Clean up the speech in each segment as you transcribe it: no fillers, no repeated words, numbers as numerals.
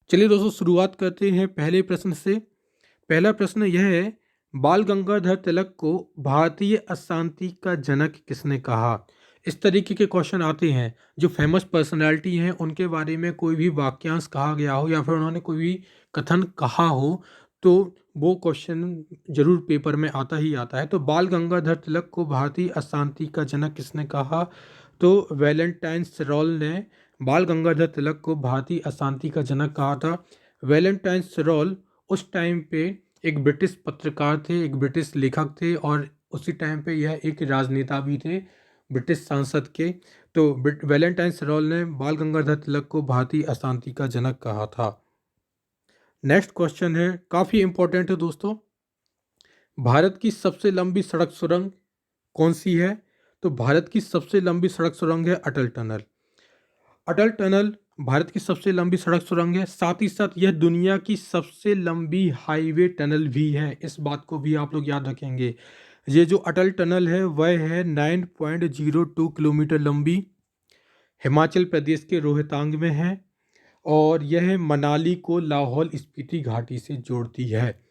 चलिए दोस्तों, शुरुआत करते हैं पहले प्रश्न से। पहला प्रश्न यह है, बाल गंगाधर तिलक को भारतीय अशांति का जनक किसने कहा? इस तरीके के क्वेश्चन आते हैं। जो फेमस पर्सनालिटी हैं उनके बारे में कोई भी वाक्यांश कहा गया हो या फिर उन्होंने कोई भी कथन कहा हो तो वो क्वेश्चन जरूर पेपर में आता ही आता है। तो बाल गंगाधर तिलक को भारतीय अशांति का जनक किसने कहा? तो वैलेंटाइन सिरोल ने बाल गंगाधर तिलक को भारतीय अशांति का जनक कहा था। वैलेंटाइन सिरोल उस टाइम पे एक ब्रिटिश पत्रकार थे, एक ब्रिटिश लेखक थे और उसी टाइम पे यह एक राजनेता भी थे ब्रिटिश सांसद के। तो वैलेंटाइन सिरोल ने बाल गंगाधर तिलक को भारतीय अशांति का जनक कहा था। नेक्स्ट क्वेश्चन है, काफ़ी इंपॉर्टेंट है दोस्तों। भारत की सबसे लंबी सड़क सुरंग कौन सी है? तो भारत की सबसे लंबी सड़क सुरंग है अटल टनल। अटल टनल भारत की सबसे लंबी सड़क सुरंग है, साथ ही साथ यह दुनिया की सबसे लंबी हाईवे टनल भी है। इस बात को भी आप लोग याद रखेंगे। ये जो अटल टनल है वह है 9.02 किलोमीटर लंबी, हिमाचल प्रदेश के रोहतांग में है और यह मनाली को लाहौल स्पीति घाटी से जोड़ती है।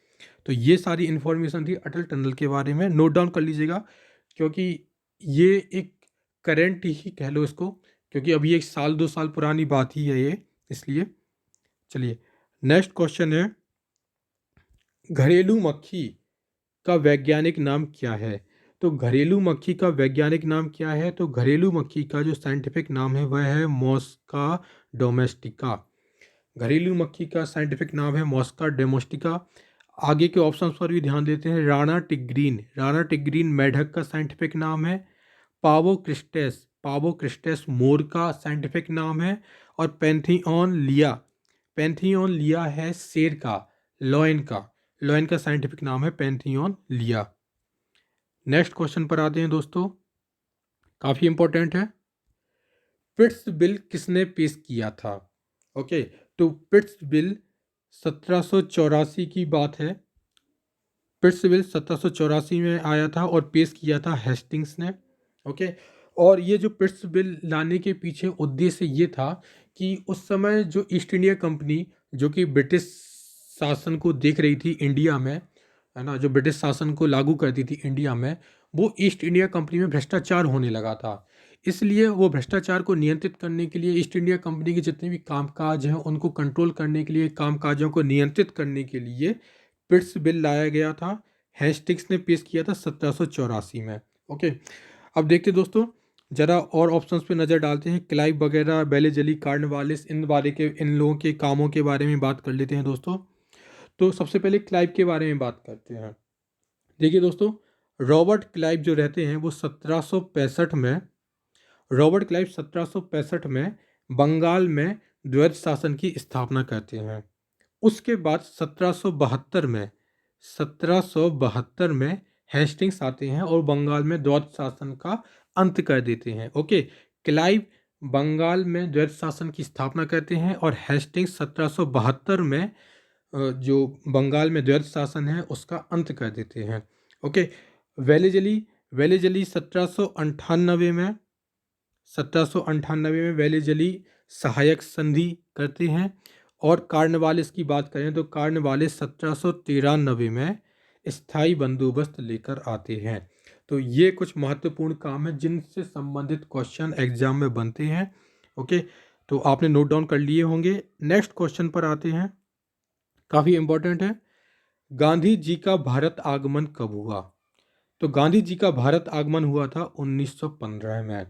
तो ये सारी इन्फॉर्मेशन थी अटल टनल के बारे में, नोट डाउन कर लीजिएगा क्योंकि ये एक करेंट ही कह लो इसको, क्योंकि अभी 1 साल 2 साल पुरानी बात ही है ये, इसलिए। चलिए नेक्स्ट क्वेश्चन है, घरेलू मक्खी का वैज्ञानिक नाम क्या है? तो घरेलू मक्खी का वैज्ञानिक नाम क्या है? तो घरेलू मक्खी का जो साइंटिफिक नाम है वह है मॉस्का डोमेस्टिका। घरेलू मक्खी का साइंटिफिक नाम है मॉस्का डोमेस्टिका। आगे के ऑप्शन पर भी ध्यान देते हैं। राणा टिग्रीन, राणा टिग्रीन मेढक का साइंटिफिक नाम है। पावोक्रिस्टेस, पावोक्रिस्टेस मोर का साइंटिफिक नाम है। और पैंथियन लिया, पैंथियन लिया है शेर का, लॉयन का, लॉयन का साइंटिफिक नाम है पैंथियन लिया। नेक्स्ट क्वेश्चन पर आते हैं दोस्तों, काफ़ी इंपॉर्टेंट है। पिट्स बिल किसने पेश किया था? ओके, तो पिट्स बिल 1784 की बात है। पिट्स बिल 1784 में आया था और पेश किया था हेस्टिंग्स ने। ओके, और ये जो पिट्स बिल लाने के पीछे उद्देश्य ये था कि उस समय जो ईस्ट इंडिया कंपनी, जो कि ब्रिटिश शासन को देख रही थी इंडिया में, है ना, जो ब्रिटिश शासन को लागू करती थी इंडिया में, वो ईस्ट इंडिया कंपनी में भ्रष्टाचार होने लगा था। इसलिए वो भ्रष्टाचार को नियंत्रित करने के लिए, ईस्ट इंडिया कंपनी के जितने भी कामकाज हैं उनको कंट्रोल करने के लिए, कामकाजों को नियंत्रित करने के लिए पिट्स बिल लाया गया था। हेस्टिंग्स ने पेश किया था 1784 में। ओके, अब देखते दोस्तों, जरा और ऑप्शंस पे नज़र डालते हैं। क्लाइव वगैरह, बेलेजली, कार्नवालिस, इन लोगों के कामों के बारे में बात कर लेते हैं दोस्तों। तो सबसे पहले क्लाइव के बारे में बात करते हैं। देखिए दोस्तों, रॉबर्ट क्लाइव जो रहते हैं वो 1765 में, रॉबर्ट क्लाइव 1765 में बंगाल में द्वैध शासन की स्थापना करते हैं। उसके बाद 1772 में हेस्टिंग्स आते हैं और बंगाल में द्वैध शासन का अंत कर देते हैं। ओके, क्लाइव बंगाल में द्वैध शासन की स्थापना करते हैं और हेस्टिंग्स 1772 में जो बंगाल में द्वैध शासन है उसका अंत कर देते हैं। ओके, वेलेजली, वेलेजली 1798 में वेलेजली सहायक संधि करते हैं। और कार्नवालिस की बात करें तो कार्नवालिस 1793 में स्थायी बंदोबस्त लेकर आते हैं। तो ये कुछ महत्वपूर्ण काम है जिनसे संबंधित क्वेश्चन एग्जाम में बनते हैं। ओके, तो आपने नोट डाउन कर लिए होंगे। नेक्स्ट क्वेश्चन पर आते हैं, काफ़ी इंपॉर्टेंट है। गांधी जी का भारत आगमन कब हुआ? तो गांधी जी का भारत आगमन हुआ था 1915 में।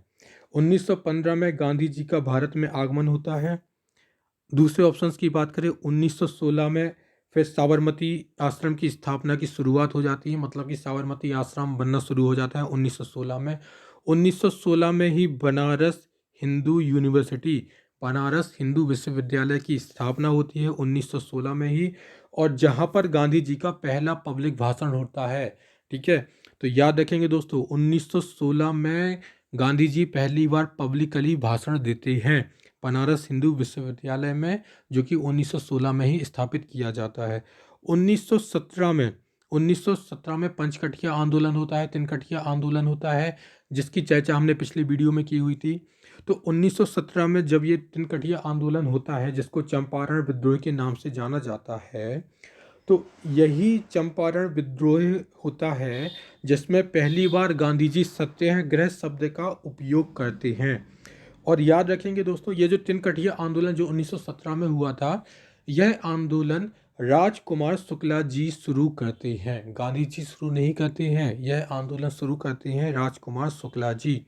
1915 में गांधी जी का भारत में आगमन होता है। दूसरे ऑप्शंस की बात करें, 1916 में फिर साबरमती आश्रम की स्थापना की शुरुआत हो जाती है, मतलब कि साबरमती आश्रम बनना शुरू हो जाता है 1916 में। 1916 में ही बनारस हिंदू यूनिवर्सिटी, बनारस हिंदू विश्वविद्यालय की स्थापना होती है 1916 में ही, और जहाँ पर गांधी जी का पहला पब्लिक भाषण होता है। ठीक है, तो याद रखेंगे दोस्तों, 1916 में गांधी जी पहली बार पब्लिकली भाषण देते हैं बनारस हिंदू विश्वविद्यालय में, जो कि 1916 में ही स्थापित किया जाता है। 1917 में पंचकठिया आंदोलन होता है, तिनकठिया आंदोलन होता है, जिसकी चर्चा हमने पिछली वीडियो में की हुई थी। तो 1917 में जब ये तिनकठिया आंदोलन होता है, जिसको चंपारण विद्रोह के नाम से जाना जाता है, तो यही चंपारण विद्रोह होता है जिसमें पहली बार गांधी जी सत्याग्रह शब्द का उपयोग करते हैं। और याद रखेंगे दोस्तों, ये जो तिनकठिया आंदोलन जो 1917 में हुआ था, यह आंदोलन राजकुमार शुक्ला जी शुरू करते हैं, गांधी जी शुरू नहीं करते हैं, यह आंदोलन शुरू करते हैं राजकुमार शुक्ला जी।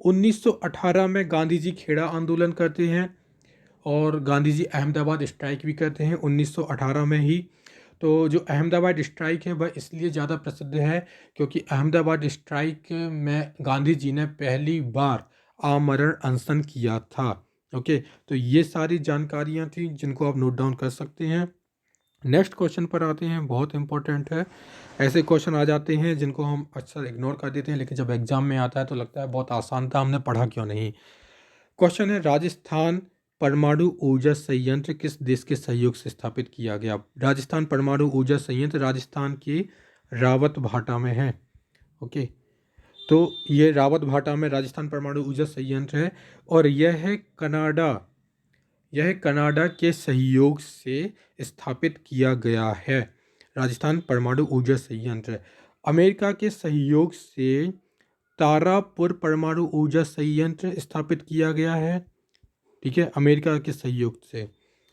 1918 में गांधी जी खेड़ा आंदोलन करते हैं और गांधी जी अहमदाबाद स्ट्राइक भी करते हैं 1918 में ही। तो जो अहमदाबाद स्ट्राइक है वह इसलिए ज़्यादा प्रसिद्ध है क्योंकि अहमदाबाद स्ट्राइक में गांधी जी ने पहली बार आमरण अनशन किया था। ओके, तो ये सारी जानकारियाँ थी जिनको आप नोट डाउन कर सकते हैं। नेक्स्ट क्वेश्चन पर आते हैं, बहुत इंपॉर्टेंट है। ऐसे क्वेश्चन आ जाते हैं जिनको हम अक्सर इग्नोर कर देते हैं, लेकिन जब एग्जाम में आता है तो लगता है बहुत आसान था, हमने पढ़ा क्यों नहीं। क्वेश्चन है, राजस्थान परमाणु ऊर्जा संयंत्र किस देश के सहयोग से स्थापित किया गया? राजस्थान परमाणु ऊर्जा संयंत्र राजस्थान के रावत भाटा में है। ओके, तो ये रावत भाटा में राजस्थान परमाणु ऊर्जा संयंत्र है और यह कनाडा के सहयोग से स्थापित किया गया है। राजस्थान परमाणु ऊर्जा संयंत्र अमेरिका के सहयोग से तारापुर परमाणु ऊर्जा संयंत्र स्थापित किया गया है। ठीक है, अमेरिका के सहयोग से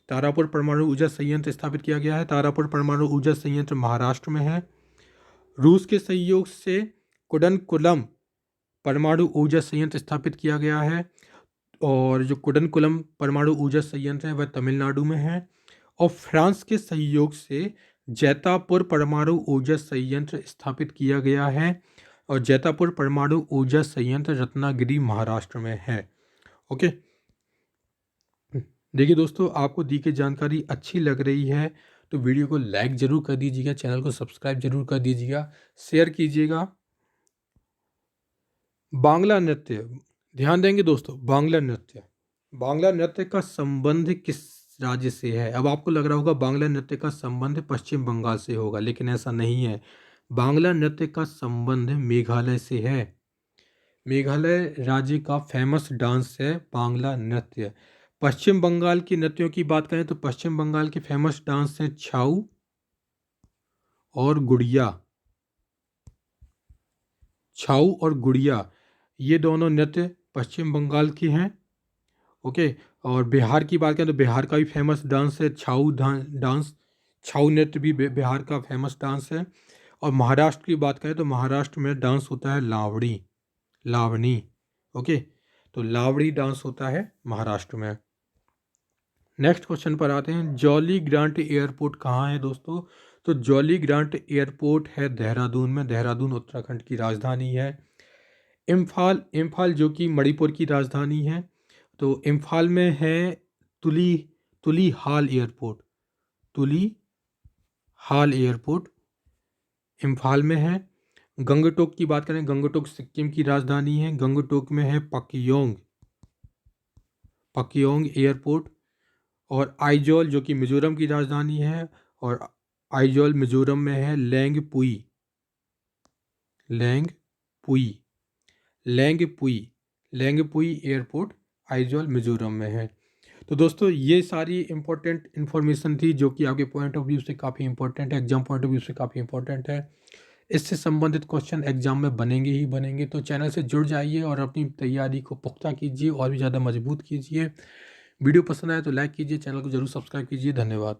तारापुर परमाणु ऊर्जा संयंत्र स्थापित किया गया है। तारापुर परमाणु ऊर्जा संयंत्र महाराष्ट्र में है। रूस के सहयोग से कुडनकुलम परमाणु ऊर्जा संयंत्र स्थापित किया गया है और जो कुडनकुलम परमाणु ऊर्जा संयंत्र है वह तमिलनाडु में है। और फ्रांस के सहयोग से जैतापुर परमाणु ऊर्जा संयंत्र स्थापित किया गया है और जैतापुर परमाणु ऊर्जा संयंत्र रत्नागिरी महाराष्ट्र में है। ओके, देखिए दोस्तों, आपको दी गई जानकारी अच्छी लग रही है तो वीडियो को लाइक ज़रूर कर दीजिएगा, चैनल को सब्सक्राइब जरूर कर दीजिएगा, शेयर कीजिएगा। बांग्ला नृत्य, ध्यान देंगे दोस्तों, बांग्ला नृत्य का संबंध किस राज्य से है? अब आपको लग रहा होगा बांग्ला नृत्य का संबंध पश्चिम बंगाल से होगा, लेकिन ऐसा नहीं है। बांग्ला नृत्य का संबंध मेघालय से है। मेघालय राज्य का फेमस डांस है बांग्ला नृत्य। पश्चिम बंगाल की नृत्यों की बात करें तो पश्चिम बंगाल के फेमस डांस हैं छाऊ और गुड़िया। छाऊ और गुड़िया ये दोनों नृत्य पश्चिम बंगाल की हैं। ओके, और बिहार की बात करें तो बिहार का भी फेमस डांस है छाऊ डांस। छाऊ नृत्य भी बिहार का फेमस डांस है। और महाराष्ट्र की बात करें तो महाराष्ट्र में डांस होता है लावणी। ओके, तो लावड़ी डांस होता है महाराष्ट्र में। नेक्स्ट क्वेश्चन पर आते हैं, जॉली ग्रांट एयरपोर्ट कहाँ है दोस्तों? तो जॉली ग्रांट एयरपोर्ट है देहरादून में। देहरादून उत्तराखंड की राजधानी है। इम्फाल जो कि मणिपुर की राजधानी है, तो इम्फाल में है तुली हाल एयरपोर्ट इम्फाल में है। गंगटोक की बात करें, गंगटोक सिक्किम की राजधानी है। गंगटोक में है पकियोंग एयरपोर्ट। और आइजोल जो कि मिजोरम की राजधानी है, और आइजोल मिजोरम में है लैंगपुई एयरपोर्ट आइजोल मिजोरम में है। तो दोस्तों, ये सारी इंपॉर्टेंट इन्फॉर्मेशन थी जो कि आपके पॉइंट ऑफ व्यू से काफ़ी इंपॉर्टेंट है, एग्जाम पॉइंट ऑफ व्यू से काफ़ी इंपॉर्टेंट है। इससे संबंधित क्वेश्चन एग्जाम में बनेंगे ही बनेंगे, तो चैनल से जुड़ जाइए और अपनी तैयारी को पुख्ता कीजिए और भी ज़्यादा मजबूत कीजिए। वीडियो पसंद आए तो लाइक कीजिए, चैनल को जरूर सब्सक्राइब कीजिए। धन्यवाद।